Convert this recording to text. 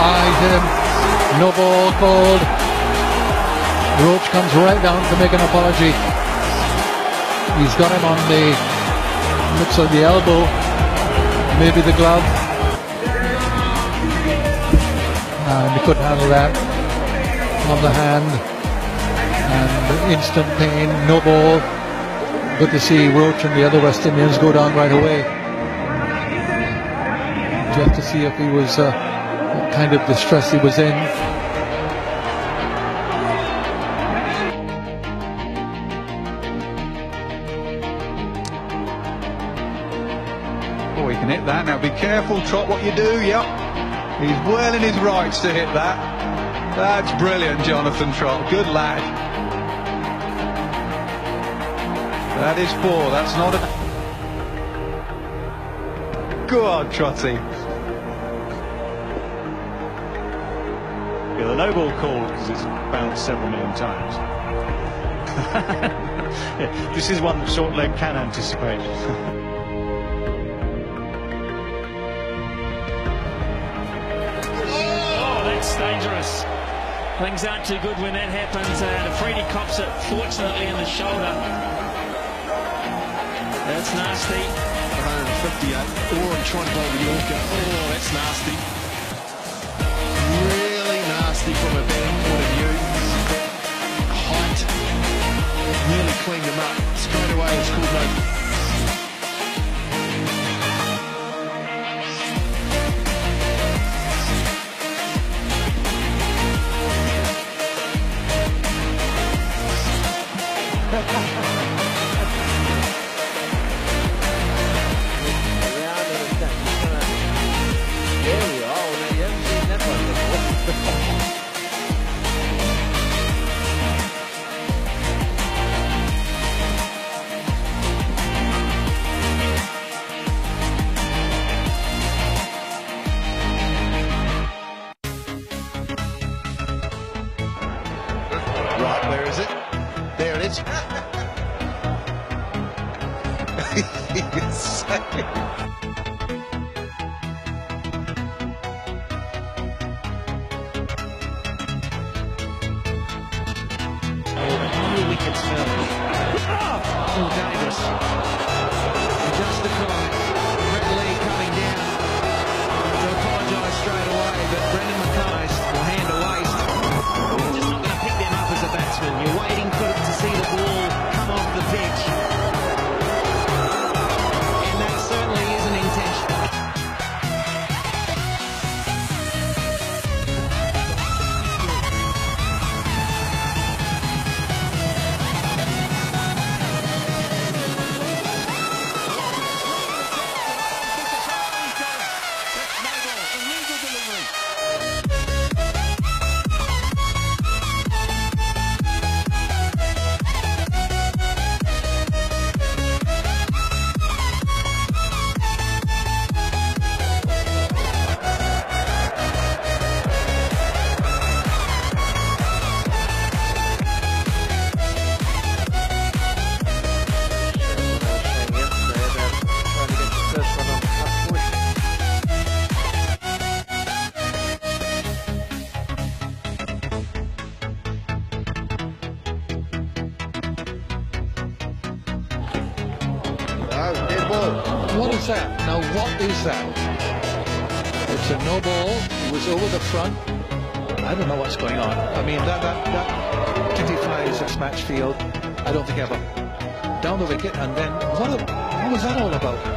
eyes him. No ball called. Roach comes right down to make an apology. He's got him on the, looks like the elbow, maybe the glove. And he couldn't handle that on the hand. And instant pain, no ball. Good to see Roach and the other West Indians go down right away. Just to see if he was what kind of distress he was in. Oh, he can hit that. Now be careful, Trot, what you do. Yep. He's well in his rights to hit that. That's brilliant, Jonathan Trot. Good lad. That is 4. That's not a... Go on, Trotty. Yeah, the no ball called because it's bounced several million times. Yeah, this is one that short leg can anticipate. That's dangerous. Things aren't too good when that happens. Afridi cops it, fortunately, in the shoulder. That's nasty. 158. Oh, I'm trying to bowl the Yorker. Oh, that's nasty. Really nasty from a batting point of view. Height. Really cleaned him up. Straight away, it's called no. Right, where is it? There it is. New wickets fell. Oh, dangerous. Just the cry. Brett Lee coming down to apologise straight away, but Brendan Mackay's will hand a waste. You're just not going to pick them up as a batsman. You're waiting for them to see the ball come off the pitch. And that certainly isn't intentional. What is that? Now what is that? It's a no ball. It was over the front. I don't know what's going on. I mean, that typifies a smash field. I don't think ever. Down the wicket, and then what was that all about?